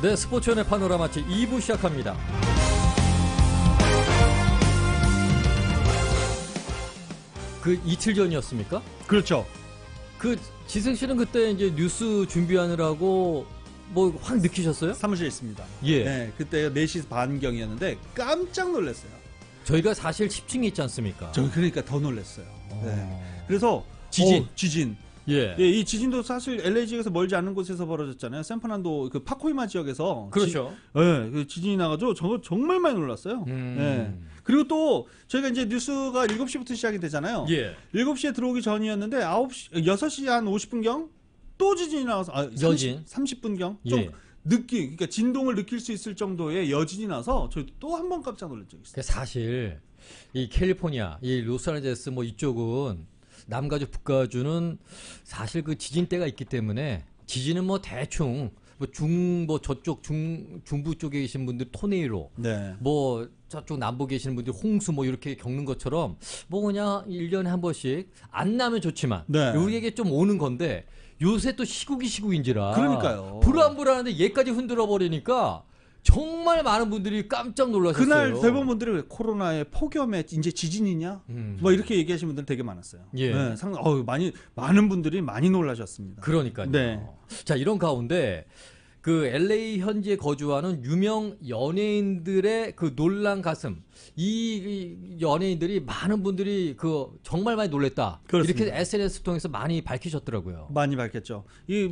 네, 스포츠연의 파노라마 제 2부 시작합니다. 그 이틀 전이었습니까? 그렇죠. 그 지승 씨는 그때 이제 뉴스 준비하느라고 뭐 확 느끼셨어요? 사무실에 있습니다. 예. 네, 그때 4시 반경이었는데 깜짝 놀랐어요. 저희가 사실 10층에 있지 않습니까? 저 그러니까 더 놀랐어요. 네. 그래서 지진. 예. 예, 이 지진도 사실 LA 지역에서 멀지 않은 곳에서 벌어졌잖아요. 샌프란도 그 파코이마 지역에서 그렇죠. 그 지진이 나가지고 저 정말 많이 놀랐어요. 예. 그리고 또 저희가 이제 뉴스가 7시부터 시작이 되잖아요. 예. 7시에 들어오기 전이었는데 6시 한 50분경 또 지진이 나와서 여진 30분경 좀 예. 그러니까 진동을 느낄 수 있을 정도의 여진이 나서 저희 또 한 번 깜짝 놀란 적이 있어요. 사실 이 캘리포니아, 이 로스앤젤레스 뭐 이쪽은 남가주 북가주는 사실 그 지진대가 있기 때문에 지진은 뭐 대충 저쪽 중부 쪽에 계신 분들 토네이로 네. 뭐 저쪽 남부 계시는 분들 홍수 뭐 이렇게 겪는 것처럼 뭐 그냥 1년에 한 번씩 안 나면 좋지만 네. 우리에게 좀 오는 건데 요새 또 시국인지라 그러니까요. 불안불안한데 얘까지 흔들어 버리니까 정말 많은 분들이 깜짝 놀라셨어요. 그날 대부분 분들이 왜 코로나에 폭염에 이제 지진이냐? 뭐 이렇게 얘기하시는 분들 되게 많았어요. 예. 네, 많은 분들이 많이 놀라셨습니다. 그러니까요. 네. 자, 이런 가운데 그 LA 현지에 거주하는 유명 연예인들의 그 놀란 가슴, 이 연예인들이 많은 분들이 그 정말 많이 놀랬다. 그렇습니다. 이렇게 SNS 통해서 많이 밝히셨더라고요. 많이 밝혔죠. 이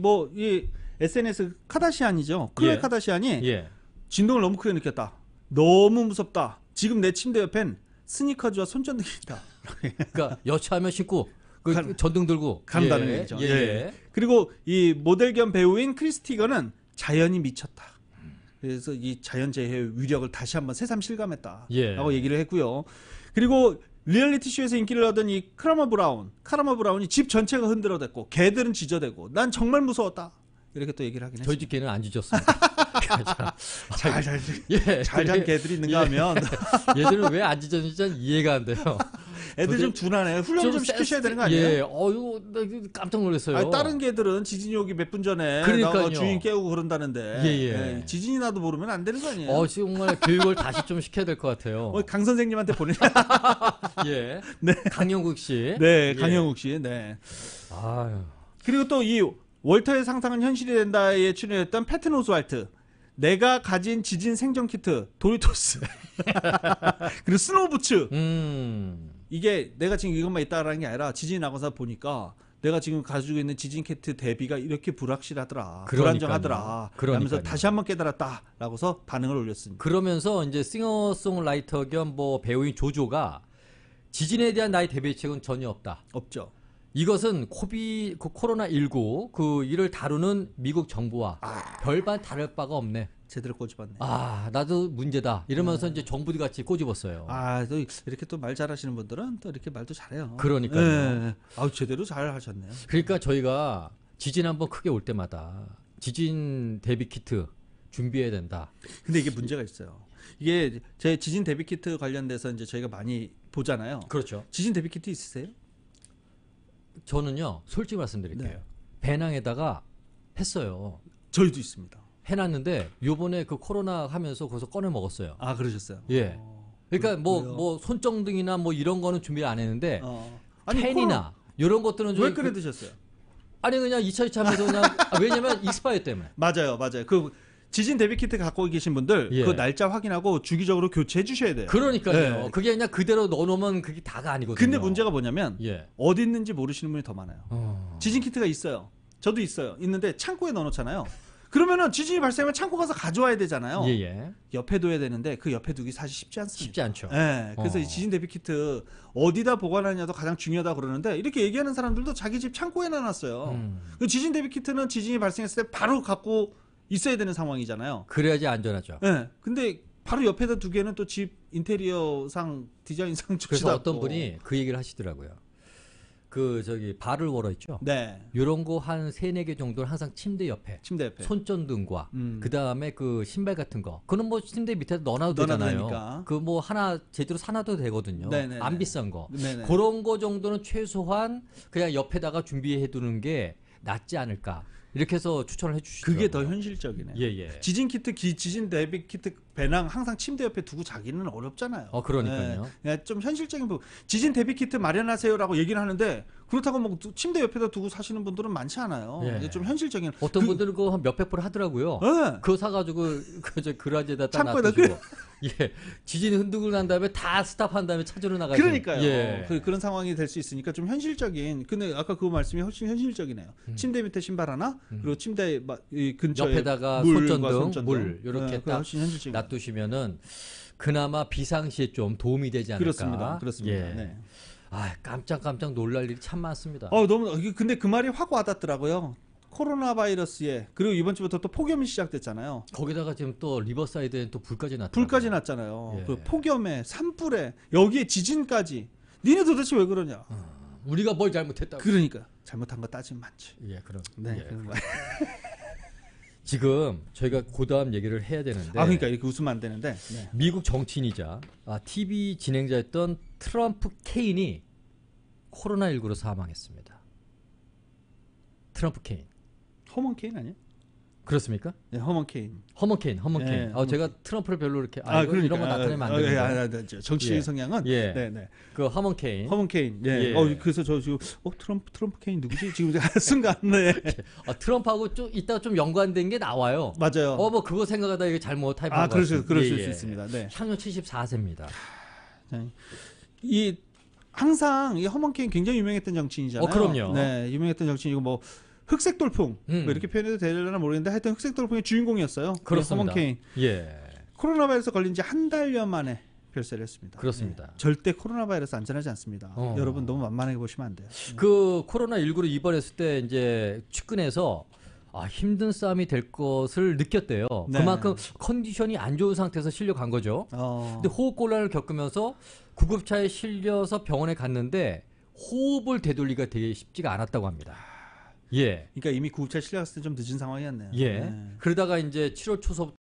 SNS 카다시안이죠. 클로에 예. 카다시안이 예. 진동을 너무 크게 느꼈다. 너무 무섭다. 지금 내 침대 옆엔 스니커즈와 손전등이 있다. 그러니까 여차하면 신고 그 전등 들고 간다는 예. 얘기죠. 예. 그리고 이 모델 겸 배우인 크리스티건은 자연이 미쳤다. 그래서 이 자연재해의 위력을 다시 한번 새삼 실감했다. 예. 라고 얘기를 했고요. 그리고 리얼리티 쇼에서 인기를 얻은 이 카라마 브라운이 집 전체가 흔들어댔고 개들은 지저대고 난 정말 무서웠다. 이렇게 또 얘기를 하긴 했어요. 저희 집 개는 안 짖었습니다. 잘잔 개들이 있는가 하면 얘들은 왜 안 짖었는지 전 이해가 안 돼요. 애들 좀 둔하네. 훈련 좀 시키셔야 되는 거 아니에요? 예, 이거 나 깜짝 놀랐어요. 아니, 다른 개들은 지진이 오기 몇 분 전에 그러니까요. 나가 주인 깨우고 그런다는데 예. 지진이 나도 모르면 안 되는 거 아니에요? 정말 교육을 다시 좀 시켜야 될 것 같아요. 강 선생님한테 보내냐? 예. 네. 강영국 씨. 네, 예. 강영욱 씨. 네. 아유. 그리고 또 이 월터의 상상은 현실이 된다에 출연했던 패튼 오스왈트. 내가 가진 지진 생존 키트 도리토스. 그리고 스노우부츠. 이게 내가 지금 이것만 있다라는 게 아니라 지진이 나고서 보니까 내가 지금 가지고 있는 지진 키트 대비가 이렇게 불확실하더라. 불안정하더라. 그러면서 다시 한번 깨달았다라고서 반응을 올렸습니다. 그러면서 이제 싱어송라이터 겸 뭐 배우인 조조가 지진에 대한 나의 대비책은 전혀 없다. 없죠. 이것은 코로나19 이를 다루는 미국 정부와 별반 다를 바가 없네. 제대로 꼬집었네. 나도 문제다. 이러면서 이제 정부들 같이 꼬집었어요. 또 이렇게 또 말 잘하시는 분들은 또 이렇게 말도 잘해요. 그러니까요. 네. 제대로 잘 하셨네요. 그러니까 저희가 지진 한번 크게 올 때마다 지진 대비 키트 준비해야 된다. 근데 이게 문제가 있어요. 이게 제 지진 대비 키트 관련돼서 이제 저희가 많이 보잖아요. 그렇죠. 지진 대비 키트 있으세요? 저는요, 솔직히 말씀드릴게요. 네. 배낭에다가 했어요. 저희도 있습니다. 해놨는데 요번에 그 코로나 하면서 거기서 꺼내 먹었어요. 그러셨어요? 예. 그러니까 그래요? 뭐 손정등이나 뭐 이런 거는 준비를 안 했는데 아니, 캔이나 이런 것들은 왜 꺼내 드셨어요? 아니 그냥 2차 하면서 그냥 왜냐면 익스파이어 때문에. 맞아요. 그 지진 대비 키트 갖고 계신 분들 예. 그 날짜 확인하고 주기적으로 교체해 주셔야 돼요. 그러니까요. 네. 그게 그냥 그대로 넣어놓으면 그게 다가 아니거든요. 근데 문제가 뭐냐면 예. 어디 있는지 모르시는 분이 더 많아요. 지진 키트가 있어요. 저도 있어요. 있는데 창고에 넣어놓잖아요. 그러면은 지진이 발생하면 창고 가서 가져와야 되잖아요. 예. 옆에 둬야 되는데 그 옆에 두기 사실 쉽지 않습니다. 쉽지 않죠. 네, 그래서 이 지진 대비 키트 어디다 보관하냐도 가장 중요하다 그러는데 이렇게 얘기하는 사람들도 자기 집 창고에 놔놨어요. 그 지진 대비 키트는 지진이 발생했을 때 바로 갖고 있어야 되는 상황이잖아요. 그래야지 안전하죠. 네, 근데 바로 옆에다 두기에는 또 집 인테리어상 디자인상 좋지도 그래서 않고. 어떤 분이 그 얘기를 하시더라고요. 바를 월어 있죠. 네. 요런 거 한 3-4개 정도는 항상 침대 옆에. 손전등과 그다음에 그 신발 같은 거. 그는 뭐 침대 밑에 넣어놔도 되잖아요. 되니까. 그 뭐 하나 제대로 사놔도 되거든요. 네네네. 안 비싼 거. 네네. 그런 거 정도는 최소한 그냥 옆에다가 준비해 두는 게 낫지 않을까 이렇게 해서 추천을 해주시더라고요. 그게 더 현실적이네요. 예. 지진 키트, 지진 대비 키트 배낭 항상 침대 옆에 두고 자기는 어렵잖아요. 그러니까요. 네, 좀 현실적인 부분. 지진 대비 키트 마련하세요라고 얘기를 하는데 그렇다고 뭐 침대 옆에다 두고 사시는 분들은 많지 않아요. 예. 이게 좀 현실적인. 어떤 분들은 그거 한 몇백 불 하더라고요. 네. 그거 사가지고 그라지에다 딱 창고에다 놔두시고 예, 지진이 흔들고 난 다음에 다 스탑한 다음에 찾으러 나가시는. 그러니까요. 예. 그런 상황이 될 수 있으니까 좀 현실적인. 근데 아까 그 말씀이 훨씬 현실적이네요. 침대 밑에 신발 하나, 그리고 침대 이 근처에 옆에다가 물과 손전등, 물 이렇게 네, 그거 딱 훨씬 현실적인. 놔두시면은 그나마 비상시에 좀 도움이 되지 않을까. 그렇습니다. 예. 네. 아, 깜짝 놀랄 일이 참 많습니다. 근데 그 말이 확 와닿더라고요. 코로나 바이러스에 그리고 이번 주부터 또 폭염이 시작됐잖아요. 거기다가 지금 또 리버사이드에 또 불까지 났다. 불까지 났잖아요. 예. 그 폭염에 산불에 여기에 지진까지. 니네 도대체 왜 그러냐? 우리가 뭘 잘못했다고. 그러니까 잘못한 거 따지면 많지. 예, 그럼. 네. 예. 그런 거. 지금 저희가 고다음 얘기를 해야 되는데. 그러니까 이렇게 웃으면 안 되는데. 네. 미국 정치인이자 TV 진행자였던 트럼프 케인이 코로나19로 사망했습니다. 트럼프 케인. 허먼 케인 아니야? 그렇습니까? 네, 허먼 케인. 허먼 케인. 네, 제가 트럼프를 별로 이렇게 그러니까. 이런 거 나타내면 안 됩니다. 정치인 예. 성향은 예. 네. 그 허먼 케인. 허먼 케인. 예. 예. 그래서 저 지금 트럼프 케인 누구지? 지금 순간 네. 트럼프하고 좀 이따가 좀 연관된 게 나와요. 맞아요. 뭐 그거 생각하다 이게 잘못 타입한 거 같습니다. 그러실 수 있습니다. 네. 향년 74세입니다. 이 항상 이 허먼 케인 굉장히 유명했던 정치인이잖아요. 그럼요. 네, 유명했던 정치인이고 뭐 흑색 돌풍 뭐 음. 이렇게 표현해도 되려나 모르겠는데 하여튼 흑색 돌풍의 주인공이었어요. 그렇습니다. 허먼 케인. 예. 코로나 바이러스 걸린 지 한 달여 만에 별세를 했습니다. 그렇습니다. 네. 절대 코로나 바이러스 안전하지 않습니다. 여러분 너무 만만하게 보시면 안 돼요. 그 코로나19로 입원했을 때 이제 측근에서 힘든 싸움이 될 것을 느꼈대요. 네. 그만큼 컨디션이 안 좋은 상태에서 실려간 거죠. 근데 호흡곤란을 겪으면서 구급차에 실려서 병원에 갔는데 호흡을 되돌리기가 되게 쉽지가 않았다고 합니다. 예. 그러니까 이미 구급차에 실려갔을 때 좀 늦은 상황이었네요. 예. 네. 그러다가 이제 7월 초서부터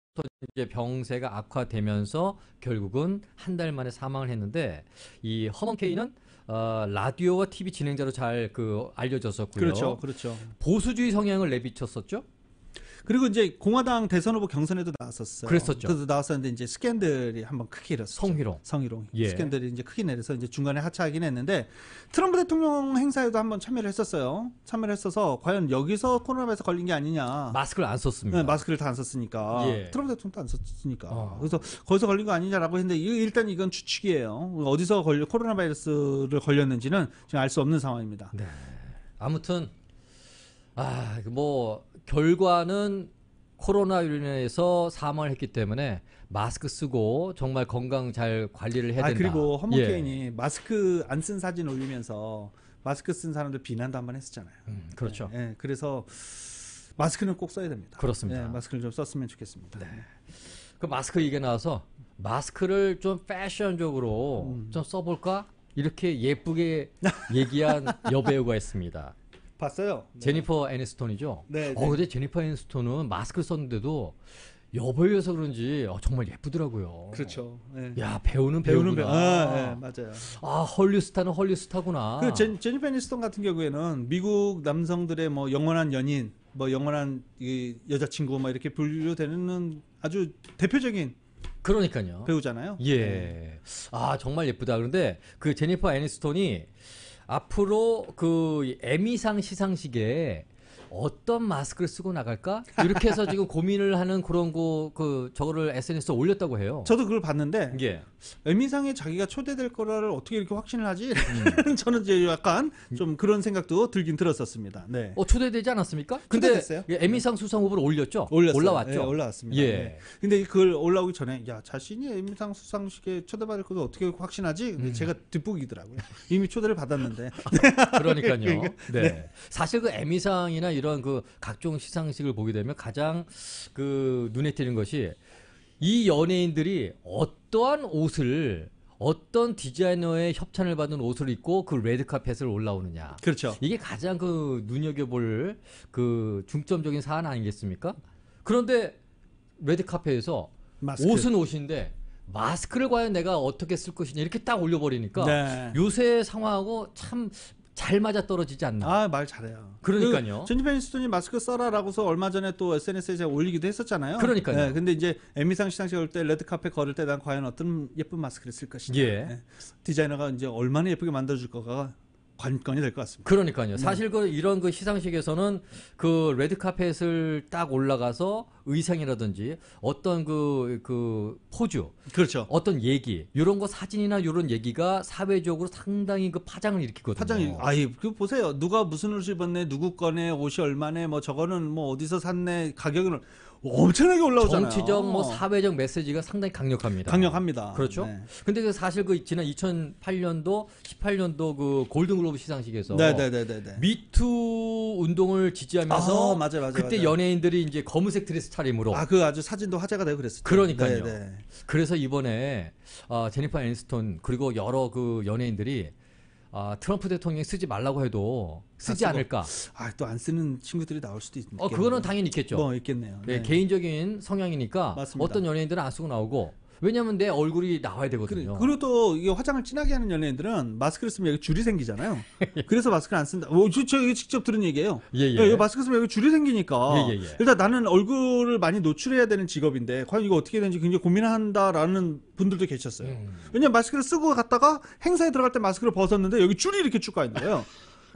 이제 병세가 악화되면서 결국은 한 달 만에 사망을 했는데 이 허먼 케인은 라디오와 TV 진행자로 잘 알려졌었고요. 그렇죠. 보수주의 성향을 내비쳤었죠. 그리고 이제 공화당 대선 후보 경선에도 나왔었어요. 그랬었죠. 그래서 나왔었는데 이제 스캔들이 한번 크게 일었어요. 성희롱. 예. 스캔들이 이제 크게 내려서 이제 중간에 하차하긴 했는데 트럼프 대통령 행사에도 한번 참여를 했었어요. 참여를 했어서 과연 여기서 코로나바이러스 걸린 게 아니냐. 마스크를 안 썼습니다. 네, 마스크를 다 안 썼으니까. 예. 트럼프 대통령도 안 썼으니까. 그래서 거기서 걸린 거 아니냐라고 했는데 일단 이건 추측이에요. 어디서 코로나 바이러스를 걸렸는지는 지금 알 수 없는 상황입니다. 네. 아무튼 결과는 코로나로 인해서 사망을 했기 때문에 마스크 쓰고 정말 건강 잘 관리를 해야 된다. 그리고 허먼 케인이 마스크 안 쓴 사진 올리면서 마스크 쓴 사람들 비난도 한번 했었잖아요. 그렇죠. 네, 그래서 마스크는 꼭 써야 됩니다. 그렇습니다. 네, 마스크를 좀 썼으면 좋겠습니다. 네. 그 마스크 얘기 나와서 마스크를 좀 패션적으로 좀 써볼까? 이렇게 예쁘게 얘기한 여배우가 있습니다. 봤어요? 네. 제니퍼 애니스톤이죠. 네. 근데 제니퍼 애니스톤은 마스크를 썼는데도 여배우여서 그런지 정말 예쁘더라고요. 그렇죠. 네. 야, 배우는 배우구나. 네, 맞아요. 헐리우드 스타는 헐리우드 스타구나. 그 제니퍼 애니스톤 같은 경우에는 미국 남성들의 뭐 영원한 연인, 뭐 영원한 이 여자친구 뭐 이렇게 분류되는 아주 대표적인 그러니까요. 배우잖아요. 예. 네. 정말 예쁘다. 그런데 그 제니퍼 애니스톤이 앞으로 그 에미상 시상식에 어떤 마스크를 쓰고 나갈까? 이렇게 해서 지금 고민을 하는 그런 저거를 SNS에 올렸다고 해요. 저도 그걸 봤는데 예. 에미상에 자기가 초대될 거를 어떻게 이렇게 확신을 하지? 저는 이제 약간 좀 그런 생각도 들긴 들었었습니다. 네. 초대되지 않았습니까? 근데 초대됐어요. 에미상 수상 후보로 올렸죠? 올랐어요. 올라왔죠? 네, 올라왔습니다. 예. 네. 근데 그걸 올라오기 전에 자신이 에미상 수상식에 초대받을 것을 어떻게 확신하지? 근데 제가 뒷북이더라고요. 이미 초대를 받았는데. 그러니까요. 네. 네. 사실 그 에미상이나 이런 그 각종 시상식을 보게 되면 가장 눈에 띄는 것이 이 연예인들이 어떠한 옷을 어떤 디자이너의 협찬을 받은 옷을 입고 그 레드카펫을 올라오느냐. 그렇죠. 이게 가장 눈여겨볼 중점적인 사안 아니겠습니까? 그런데 레드카펫에서 마스크. 옷은 옷인데 마스크를 과연 내가 어떻게 쓸 것이냐 이렇게 딱 올려버리니까 네. 요새 상황하고 참 잘 맞아 떨어지지 않나. 아, 말 잘해요. 그러니까요. 제니퍼 애니스톤이 마스크 써라라고서 얼마 전에 또 SNS에 제가 올리기도 했었잖아요. 그러니까요. 네, 근데 이제 에미상 시상식 올 때 레드카펫 걸을 때 난 과연 어떤 예쁜 마스크를 쓸 것인가. 예. 네. 디자이너가 이제 얼마나 예쁘게 만들어줄 거가 관건이 될 것 같습니다. 그러니까요. 사실 이런 시상식에서는 그 레드카펫을 딱 올라가서 의상이라든지 어떤 그 포즈, 그렇죠. 어떤 얘기, 이런 거 사진이나 이런 얘기가 사회적으로 상당히 그 파장을 일으키거든요. 파장이 그 보세요. 누가 무슨 옷을 입었네, 누구 거네, 옷이 얼마네, 뭐 저거는 뭐 어디서 샀네, 가격은 엄청나게 올라오잖아요. 정치적 뭐 사회적 메시지가 상당히 강력합니다. 강력합니다. 그렇죠. 네. 근데 사실 지난 2008년도, 18년도 그 골든글로브 시상식에서 네네네네. 미투 운동을 지지하면서 맞아요. 그때 연예인들이 이제 검은색 드레스 차림으로 그 아주 사진도 화제가 되고 그랬었죠. 그러니까요. 네네. 그래서 이번에 제니퍼 애니스톤 그리고 여러 그 연예인들이 트럼프 대통령이 쓰지 말라고 해도 쓰지 않을까. 또 안 쓰는 친구들이 나올 수도 있겠네요. 그거는 당연히 있겠죠. 뭐 있겠네요. 네, 네. 개인적인 성향이니까 맞습니다. 어떤 연예인들은 안 쓰고 나오고 왜냐하면 내 얼굴이 나와야 되거든요. 그리고 또 이게 화장을 진하게 하는 연예인들은 마스크를 쓰면 여기 줄이 생기잖아요. 그래서 마스크를 안 쓴다. 저 이게 직접 들은 얘기예요. 예. 마스크 쓰면 여기 줄이 생기니까. 예. 일단 나는 얼굴을 많이 노출해야 되는 직업인데 과연 이거 어떻게 되는지 굉장히 고민한다라는 분들도 계셨어요. 왜냐면 마스크를 쓰고 갔다가 행사에 들어갈 때 마스크를 벗었는데 여기 줄이 이렇게 쭉 가 있는 거예요.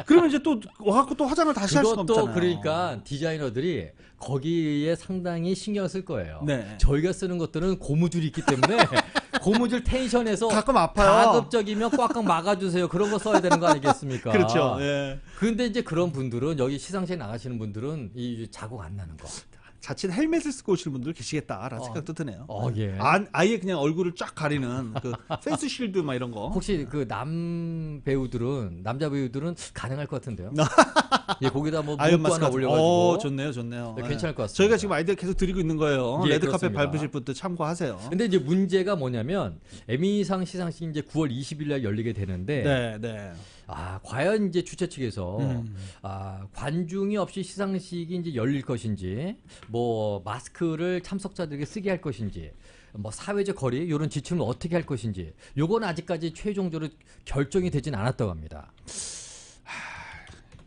그러면 이제 또 와갖고 또 화장을 다시 할 수가 없잖아요. 그것도 그러니까 디자이너들이 거기에 상당히 신경 쓸 거예요. 네. 저희가 쓰는 것들은 고무줄이 있기 때문에 고무줄 텐션에서 가끔 아파요. 가급적이면 꽉꽉 막아주세요. 그런 거 써야 되는 거 아니겠습니까? 그렇죠. 예. 근데 이제 그런 분들은 여기 시상식에 나가시는 분들은 이 자국 안 나는 거. 자칫 헬멧을 쓰고 오시는 분들 계시겠다라는 생각도 드네요. 예. 아예 그냥 얼굴을 쫙 가리는 그 페이스 쉴드 막 이런 거. 혹시 그 남자 배우들은 가능할 것 같은데요. 예, 거기다 뭐 아이언 문구 마스크 하나 올려가지고. 좋네요. 네, 괜찮을 것 같습니다. 저희가 지금 아이디어 계속 드리고 있는 거예요. 예, 레드카펫 그렇습니다. 밟으실 분들 참고하세요. 근데 이제 문제가 뭐냐면 에미상 시상식이 이제 9월 20일 날 열리게 되는데 네. 과연 이제 주최 측에서 관중이 없이 시상식이 이제 열릴 것인지 뭐 마스크를 참석자들에게 쓰게 할 것인지 뭐 사회적 거리 이런 지침을 어떻게 할 것인지 요건 아직까지 최종적으로 결정이 되진 않았다고 합니다.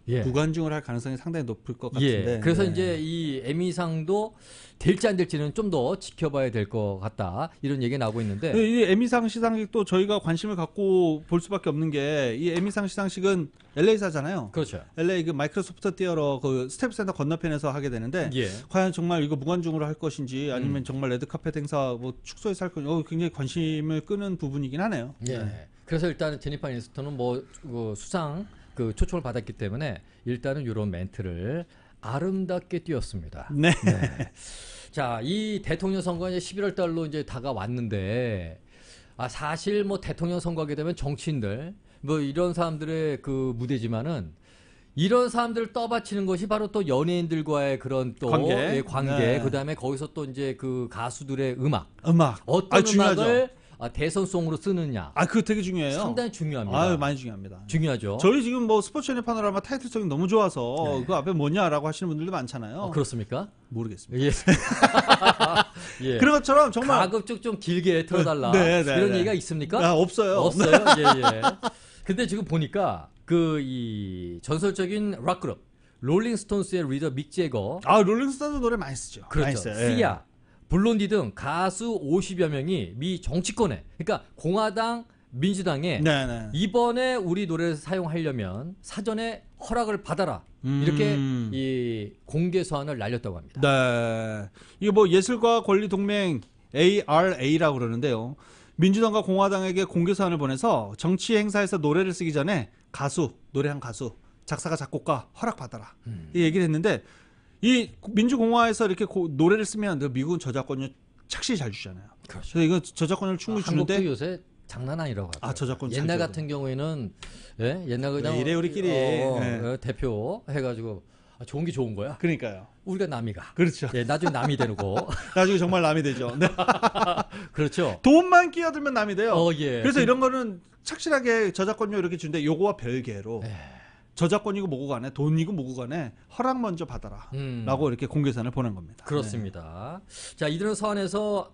예. 무관중을 할 가능성이 상당히 높을 것 같은데. 그래서 네. 이제 이 에미상도 될지 안 될지는 좀 더 지켜봐야 될 것 같다 이런 얘기 나오고 있는데 이 에미상 시상식도 저희가 관심을 갖고 볼 수밖에 없는 게 이 에미상 시상식은 LA사잖아요. 그렇죠. LA 그 마이크로소프트 티어러 그 스텝 센터 건너편에서 하게 되는데 예. 과연 정말 이거 무관중으로 할 것인지 아니면 정말 레드카펫 행사 뭐 축소해서 할 건지 굉장히 관심을 끄는 부분이긴 하네요. 예. 네. 그래서 일단은 제니퍼 애니스톤은 수상 초청을 받았기 때문에 일단은 이런 멘트를 아름답게 띄웠습니다. 네. 자, 이 대통령 선거가 이제 11월 달로 이제 다가왔는데 사실 뭐 대통령 선거하게 되면 정치인들 뭐 이런 사람들의 그 무대지만은 이런 사람들을 떠받치는 것이 바로 또 연예인들과의 그런 또 관계. 관계. 네. 그다음에 거기서 또 이제 그 가수들의 음악 어떤 중요하죠. 음악을 대선송으로 쓰느냐. 그거 되게 중요해요. 상당히 중요합니다. 많이 중요합니다. 중요하죠. 저희 지금 뭐 스포츠연예 파노라마 타이틀송이 너무 좋아서 네. 그 앞에 뭐냐라고 하시는 분들도 많잖아요. 그렇습니까? 모르겠습니다. 예. 예. 그런 것처럼 정말 가급적 좀 길게 틀어달라. 네, 이런 네. 얘기가 있습니까? 없어요. 없어요. 예. 근데 지금 보니까 이 전설적인 락 그룹 롤링스톤스의 리더 믹 제거, 롤링스톤도 노래 많이 쓰죠. 많이 그렇죠. 써요. 시아, 블론디 등 가수 50여 명이 미 정치권에, 그러니까 공화당, 민주당에 네. 이번에 우리 노래를 사용하려면 사전에 허락을 받아라. 이렇게 이 공개 서한을 날렸다고 합니다. 네. 이게 뭐 예술가 권리 동맹 ARA라고 그러는데요. 민주당과 공화당에게 공개 사안을 보내서 정치 행사에서 노래를 쓰기 전에 노래한 가수, 작사가 작곡가 허락 받아라. 이 얘기를 했는데 이 민주공화에서 이렇게 노래를 쓰면 미국은 저작권료 착실히 잘 주잖아요. 그렇죠. 그래서 이거 저작권을 충분히 주는데 한국도 요새 장난 아니라고 하더라고요. 저작권 잘 옛날 줘야 같은 경우에는 옛날 그냥 이래 우리끼리. 네. 대표 해가지고 좋은 게 좋은 거야. 그러니까요. 우리가 남이 가. 그렇죠. 예, 나중에 남이 되는 거. 나중에 정말 남이 되죠. 네. 그렇죠. 돈만 끼어들면 남이 돼요. 예. 그래서 이런 거는 착실하게 저작권료 이렇게 주는데 요거와 별개로 저작권이고 뭐고 간에 돈이고 뭐고 간에 허락 먼저 받아라 라고 이렇게 공개산을 보낸 겁니다. 그렇습니다. 자, 이들은 서한에서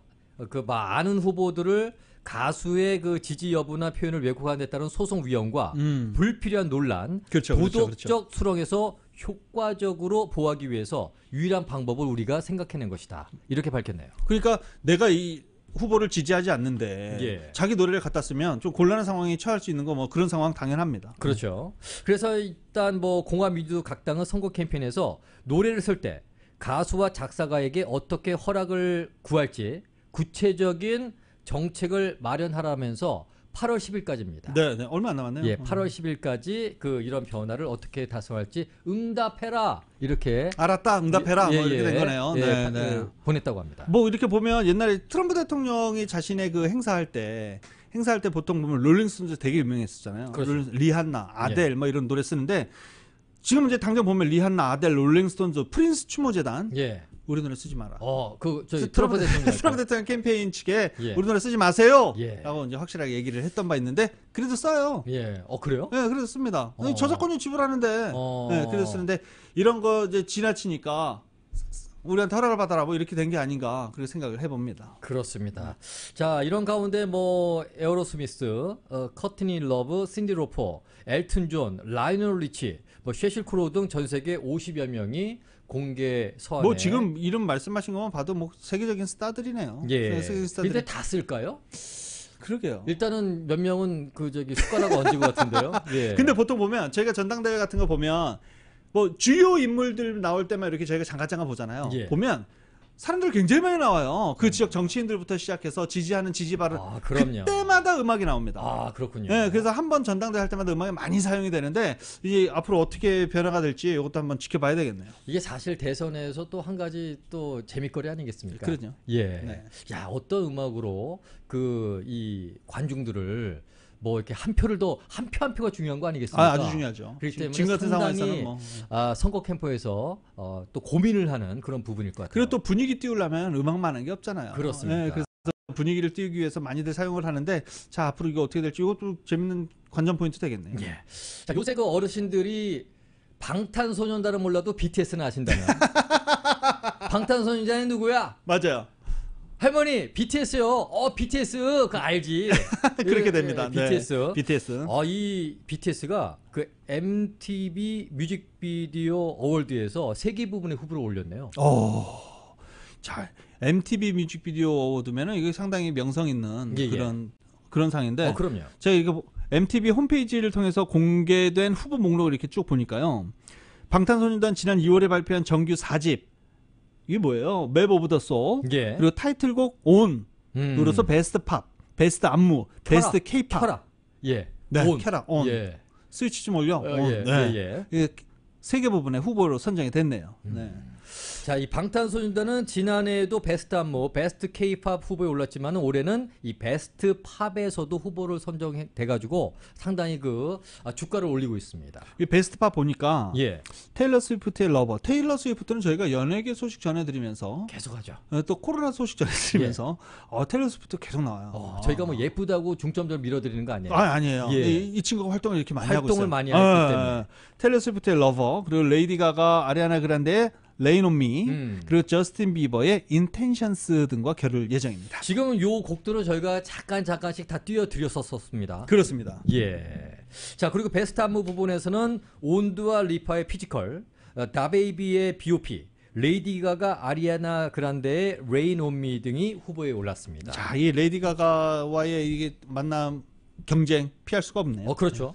그 많은 후보들을 가수의 그 지지 여부나 표현을 왜곡한 데 따른 소송 위험과 불필요한 논란, 그렇죠, 도덕적 그렇죠. 수렁에서 효과적으로 보호하기 위해서 유일한 방법을 우리가 생각해낸 것이다. 이렇게 밝혔네요. 그러니까 내가 이 후보를 지지하지 않는데 예. 자기 노래를 갖다 쓰면 좀 곤란한 상황에 처할 수 있는 거 뭐 그런 상황 당연합니다. 그렇죠. 그래서 일단 뭐 공화 민주 각 당은 선거 캠페인에서 노래를 쓸 때 가수와 작사가에게 어떻게 허락을 구할지 구체적인 정책을 마련하라면서 8월 10일까지입니다. 네, 네. 얼마 안 남았네요. 예, 8월 10일까지 그 이런 변화를 어떻게 달성할지 응답해라 이렇게 알았다, 응답해라. 예, 뭐 이렇게 예, 된 거네요. 예, 네, 네. 보냈다고 합니다. 뭐 이렇게 보면 옛날에 트럼프 대통령이 자신의 그 행사할 때 보통 보면 롤링스톤즈 되게 유명했었잖아요. 그렇죠. 리한나, 아델 뭐 이런 노래 쓰는데 지금 이제 당장 보면 리한나, 아델, 롤링스톤즈, 프린스 추모 재단 예. 우리 노래 쓰지 마라. 그 저희 트럼프 대통령 트럼프 대통령 캠페인 측에 예. 우리 노래 쓰지 마세요. 예. 라고 이제 확실하게 얘기를 했던 바 있는데 그래도 써요. 예. 그래요? 네, 그래서 씁니다. 저작권료 지불하는데 어. 네, 그래서 쓰는데 이런 거 이제 지나치니까 우리한테 허락을 받아라 뭐 이렇게 된 게 아닌가 그렇게 생각을 해봅니다. 그렇습니다. 자, 이런 가운데 뭐 에어로스미스, 커트니 러브, 신디 로퍼, 엘튼 존, 라이널 리치, 뭐 셰실 크로우 등 전 세계 50여 명이 공개 서한에 뭐 지금 이름 말씀하신 것만 봐도 뭐 세계적인 스타들이네요. 예. 세계적인 스타들. 근데 다 쓸까요? 그러게요. 일단은 몇 명은 그 저기 숟가락 얹은 것 같은데요. 예. 근데 보통 보면 저희가 전당대회 같은 거 보면 뭐 주요 인물들 나올 때만 이렇게 저희가 잠깐 보잖아요. 예. 보면 사람들 굉장히 많이 나와요. 그 지역 정치인들부터 시작해서 지지하는 지지 발언 그럼요. 그때마다 음악이 나옵니다. 그렇군요. 네, 그래서 한번 전당대회 할 때마다 음악이 많이 사용이 되는데 이제 앞으로 어떻게 변화가 될지 이것도 한번 지켜봐야 되겠네요. 이게 사실 대선에서 또 한 가지 또 재밌거리 아니겠습니까? 그러죠. 예. 네. 야, 어떤 음악으로 그 이 관중들을 뭐 이렇게 한 표를 더 한 표 한 표가 중요한 거 아니겠습니까? 아주 중요하죠. 그렇기 때문에 지금 같은 상당히 상황에서는 뭐. 선거 캠프에서 또 고민을 하는 그런 부분일 것 같아요. 그리고 또 분위기 띄우려면 음악만 하는 게 없잖아요. 그렇습니다. 네, 그래서 분위기를 띄우기 위해서 많이들 사용을 하는데 자 앞으로 이거 어떻게 될지 이것도 재밌는 관전 포인트 되겠네요. 예. 자, 요새 그 어르신들이 방탄소년단을 몰라도 BTS는 아신다면 방탄소년단이 누구야? 맞아요. 할머니 BTS요. BTS 그거 알지? 그렇게 됩니다. BTS. 네, BTS. 이 BTS가 그 MTV 뮤직비디오 어워드에서 세계 부분에 후보를 올렸네요. 자, MTV 뮤직비디오 어워드면은 이게 상당히 명성 있는 예, 그런 상인데. 그럼요. 제가 이거 MTV 홈페이지를 통해서 공개된 후보 목록을 이렇게 쭉 보니까요. 방탄소년단 지난 2월에 발표한 정규 4집 이게 뭐예요? 맵 오브 더 소울. 예. 그리고 타이틀곡 온. 그래서 베스트 팝, 베스트 안무, 베스트 케이팝. 켜라. 예. 네, 온. 켜라. 온. 예. 스위치 좀 올려. 온. 예. 네. 예. 이게 세 개 부분의 후보로 선정이 됐네요. 네. 자, 이 방탄소년단은 지난해에도 베스트 안무, 베스트 K-팝 후보에 올랐지만 올해는 이 베스트 팝에서도 후보를 선정돼 가지고 상당히 주가를 올리고 있습니다. 이 베스트 팝 보니까 예. 테일러 스위프트의 러버. 테일러 스위프트는 저희가 연예계 소식 전해드리면서 계속하죠. 또 코로나 소식 전해드리면서 테일러 스위프트 계속 나와요. 저희가 뭐 예쁘다고 중점적으로 밀어드리는 거 아니에요? 아니에요. 예. 이 친구가 활동을 이렇게 많이 하고 있어요. 활동을 많이 하기 때문에. 테일러 스위프트의 러버, 그리고 레이디 가가, 아리아나 그란데의 레인 온 미, 그리고 저스틴 비버의 인텐션스 등과 결을 예정입니다. 지금은 요 곡들을 저희가 잠깐씩 다 띄워드렸었습니다. 그렇습니다. 예. 자, 그리고 베스트 안무 부분에서는 온드와 리파의 피지컬, 다베이비의 B.O.P, 레이디 가가, 아리아나 그란데의 레인 온 미 등이 후보에 올랐습니다. 자, 이 레이디 가가와의 이게 만남 경쟁 피할 수가 없네요. 그렇죠.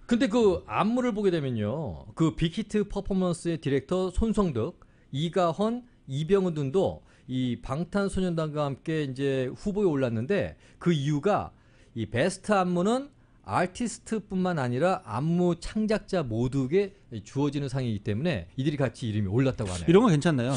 근데 그 안무를 보게 되면요, 그 빅히트 퍼포먼스의 디렉터 손성덕, 이가헌, 이병헌 등도 이 방탄소년단과 함께 이제 후보에 올랐는데 그 이유가 이 베스트 안무는 아티스트뿐만 아니라 안무 창작자 모두에게 주어지는 상이기 때문에 이들이 같이 이름이 올랐다고 하네요. 이런 건 괜찮나요?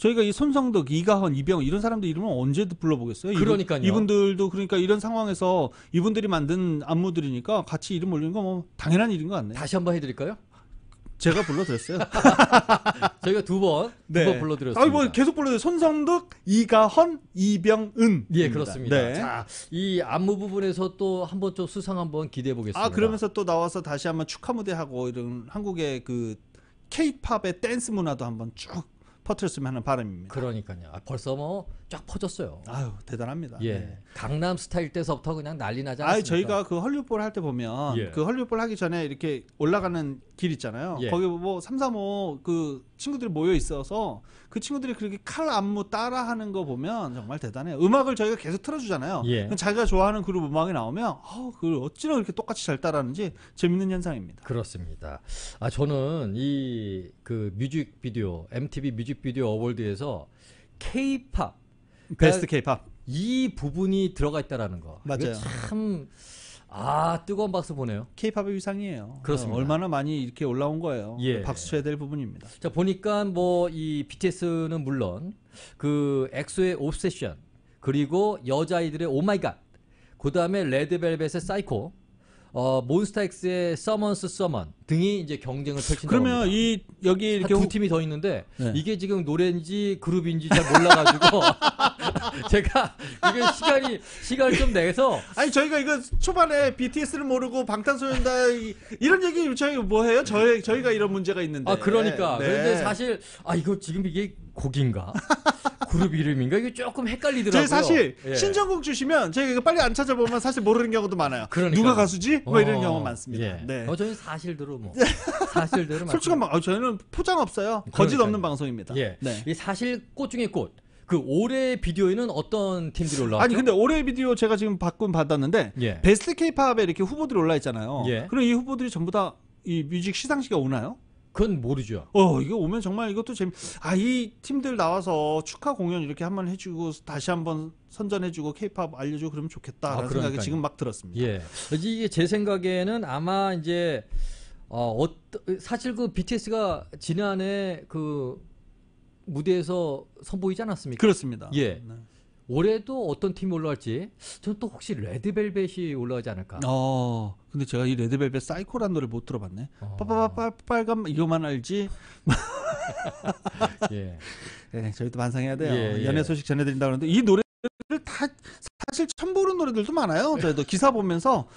저희가 이 손성덕, 이가헌, 이병헌 이런 사람들 이름은 언제 불러보겠어요? 그러니까요. 이분들도 그러니까 이런 상황에서 이분들이 만든 안무들이니까 같이 이름 올리는 거 뭐 당연한 일인 것 같네요. 다시 한번 해드릴까요? 제가 불러드렸어요. 저희가 두 번 불러드렸습니다. 뭐 계속 불러드려요. 손성덕, 이가헌, 이병은. 예, 그렇습니다. 네. 자, 이 안무 부분에서 또 한번 좀 수상 한번 기대해 보겠습니다. 그러면서 또 나와서 다시 한번 축하 무대 하고 이런 한국의 그 K-팝의 댄스 문화도 한번 쭉 퍼뜨렸으면 하는 바람입니다. 그러니까요. 벌써 뭐 쫙 퍼졌어요. 아유, 대단합니다. 예. 네. 강남 스타일 때서부터 그냥 난리 나지 아니, 않았습니까? 저희가 그 헐리우드볼 할 때 보면 예. 그 헐리우드볼 하기 전에 이렇게 올라가는 길 있잖아요. 예. 거기 뭐 335 그 친구들이 모여 있어서 그 친구들이 그렇게 칼 안무 따라하는 거 보면 정말 대단해요. 음악을 저희가 계속 틀어주잖아요. 예. 그럼 자기가 좋아하는 그룹 음악이 나오면 그걸 어찌나 그렇게 똑같이 잘 따라하는지 재밌는 현상입니다. 그렇습니다. 저는 이 그 뮤직비디오 MTV 뮤직비디오 어워드에서 K-팝 베스트 K-팝. 이 부분이 들어가 있다라는 거. 맞아요. 이거 참 뜨거운 박수 보내요. K-팝의 위상이에요. 그렇습니다. 얼마나 많이 이렇게 올라온 거예요. 예. 박수 쳐야 될 부분입니다. 자, 보니까 뭐 이 BTS는 물론 그 엑소의 옵세션, 그리고 여자아이들의 오마이갓, 그다음에 레드벨벳의 사이코, 몬스타엑스의 서먼스 서먼 등이 이제 경쟁을 펼친다고 그러면 합니다. 이 여기 이렇게 두 팀이 더 있는데 네. 이게 지금 노래인지 그룹인지 잘 몰라가지고 제가 이게 시간을 좀 내서 아니 저희가 이거 초반에 BTS를 모르고 방탄소년단 이런 얘기 저희 뭐 해요? 저희가 이런 문제가 있는데. 그러니까 네. 그런데 사실 이거 지금 이게 곡인가 그룹 이름인가 이게 조금 헷갈리더라고요. 저희 사실 예. 신청곡 주시면 저희가 이거 빨리 안 찾아보면 사실 모르는 경우도 많아요. 그러니까요. 누가 가수지? 뭐 이런 경우 많습니다. 예. 네. 저희는 사실대로 사실대로 솔직한 저희는 포장 없어요. 거짓 그러니까요. 없는 방송입니다. 예. 네. 이 사실 꽃 중에 꽃. 그 올해 비디오에는 어떤 팀들이 올라왔죠? 아니 근데 올해 비디오 제가 지금 받았는데 예. 베스트 K-팝에 이렇게 후보들이 올라 있잖아요. 예. 그럼 이 후보들이 전부 다 이 뮤직 시상식에 오나요? 그건 모르죠. 이거 오면 정말 이것도 이 팀들 나와서 축하 공연 이렇게 한번 해주고 다시 한번 선전해주고 K-팝 알려주고 그러면 좋겠다라는 생각이 그러니까요. 지금 막 들었습니다. 예. 이게 제 생각에는 아마 이제 사실 그 BTS가 지난해 그 무대에서 선보이지 않았습니까? 그렇습니다. 예. 네. 올해도 어떤 팀이 올라갈지 저는 또 혹시 레드벨벳이 올라가지 않을까? 근데 제가 이 레드벨벳 사이코라는 노래 못 들어봤네. 빨간 이거만 알지. 예. 네, 저희도 반성해야 돼요. 예. 연애 소식 전해드린다 그러는데 이 노래를 다 사실 처음 보는 노래들도 많아요. 저희도 기사 보면서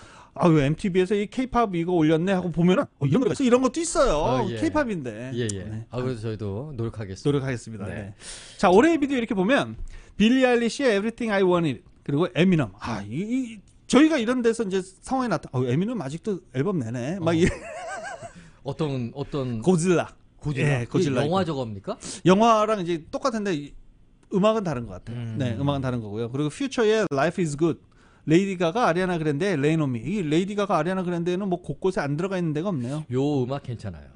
왜 MTV에서 이 K-팝 이거 올렸네 하고 보면은 이런 노래가 있어, 이런 것도 있어요. 예. K-팝인데. 예. 네. 그래서 저희도 노력하겠습니다. 노력하겠습니다. 네. 네. 자, 올해의 비디오 이렇게 보면 빌리 아일리시의 Everything I Want It 그리고 에미넘. 저희가 이런 데서 이제 상황이 에미넘 아직도 앨범 내네. 막 어떤 고질라. 예, 고질라. 영화 저겁니까? 영화랑 이제 똑같은데 음악은 다른 것 같아요. 네, 음악은 다른 거고요. 그리고 퓨처의 Life is Good. 레이디 가가 아리아나 그란데 레이노미. 이 레이디 가가 아리아나 그란데는 뭐 곳곳에 안 들어가 있는 데가 없네요. 요 음악 괜찮아요.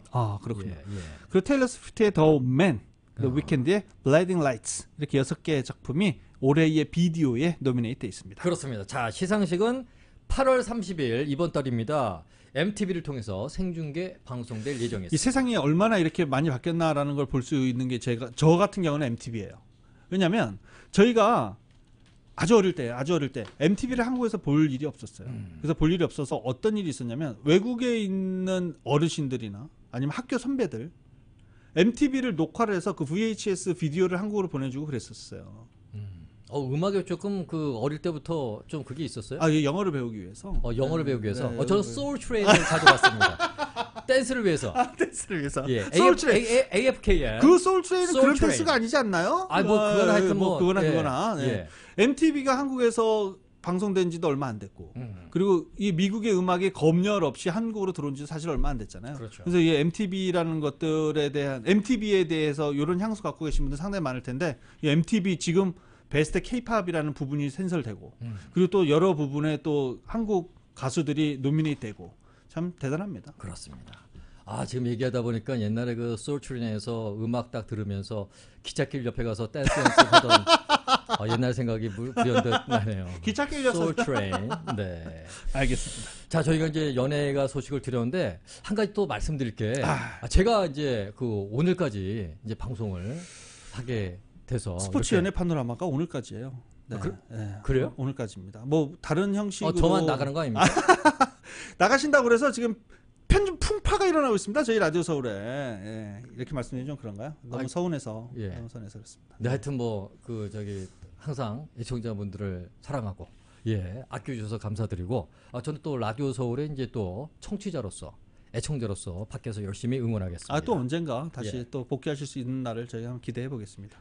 그렇군요. 예. 그리고 테일러 스위프트의 The Man, 그 위켄드의 Blinding Lights 이렇게 6개의 작품이 올해의 비디오에 노미네이트 되어 있습니다. 그렇습니다. 자, 시상식은 8월 30일 이번 달입니다. MTV를 통해서 생중계 방송될 예정이습니다. 이 세상이 얼마나 이렇게 많이 바뀌었나라는 걸 볼 수 있는 게 저 같은 경우는 MTV예요. 왜냐하면 저희가 아주 어릴 때 MTV를 한국에서 볼 일이 없었어요. 그래서 볼 일이 없어서 어떤 일이 있었냐면 외국에 있는 어르신들이나 아니면 학교 선배들 MTV를 녹화를 해서 그 VHS 비디오를 한국으로 보내주고 그랬었어요. 음악에 조금 그 어릴 때부터 좀 그게 있었어요? 이 영어를 배우기 위해서. 영어를 배우기 위해서. 네, 저는 소울 트레인을 가져갔습니다. 댄스를 위해서. 댄스를 위해서. 예. 소울 트레인. AFKM. 그 소울 트레인은 소울 그런 트레인. 댄스가 아니지 않나요? 그건 하여튼 그거나. 네. 예. MTV가 한국에서 방송된 지도 얼마 안 됐고 그리고 이 미국의 음악이 검열 없이 한국으로 들어온 지 사실 얼마 안 됐잖아요. 그렇죠. 그래서 이 MTV라는 것들에 대한 MTV에 대해서 이런 향수 갖고 계신 분들 상당히 많을 텐데 이 MTV 지금 베스트 K-팝이라는 부분이 센설되고 그리고 또 여러 부분에 또 한국 가수들이 노미네이트 되고 참 대단합니다. 그렇습니다. 지금 얘기하다 보니까 옛날에 그 소울트레인에서 음악 딱 들으면서 기찻길 옆에 가서 댄스 연습하던 옛날 생각이 불현듯 나네요. 기찻길 옆에서. 소울트레인. 네. 알겠습니다. 자, 저희가 이제 연예가 소식을 드렸는데 한 가지 또 말씀드릴 게 제가 이제 그 오늘까지 이제 방송을 하게 돼서 스포츠 이렇게. 연예 파노라마가 오늘까지예요. 네. 네. 그래요? 오늘까지입니다. 뭐 다른 형식으로 저만 나가는 거 아닙니까? 나가신다고 그래서 지금 편집 풍파가 일어나고 있습니다. 저희 라디오 서울에. 예. 이렇게 말씀드리면 좀 그런가요? 너무 서운해서. 예. 너무 서운해서 그렇습니다. 네, 하여튼 항상 애청자분들을 사랑하고 아껴주셔서 감사드리고 저는 또 라디오 서울의 이제 또 청취자로서 애청자로서 밖에서 열심히 응원하겠습니다. 또 언젠가 다시 예. 또 복귀하실 수 있는 날을 저희가 한번 기대해 보겠습니다.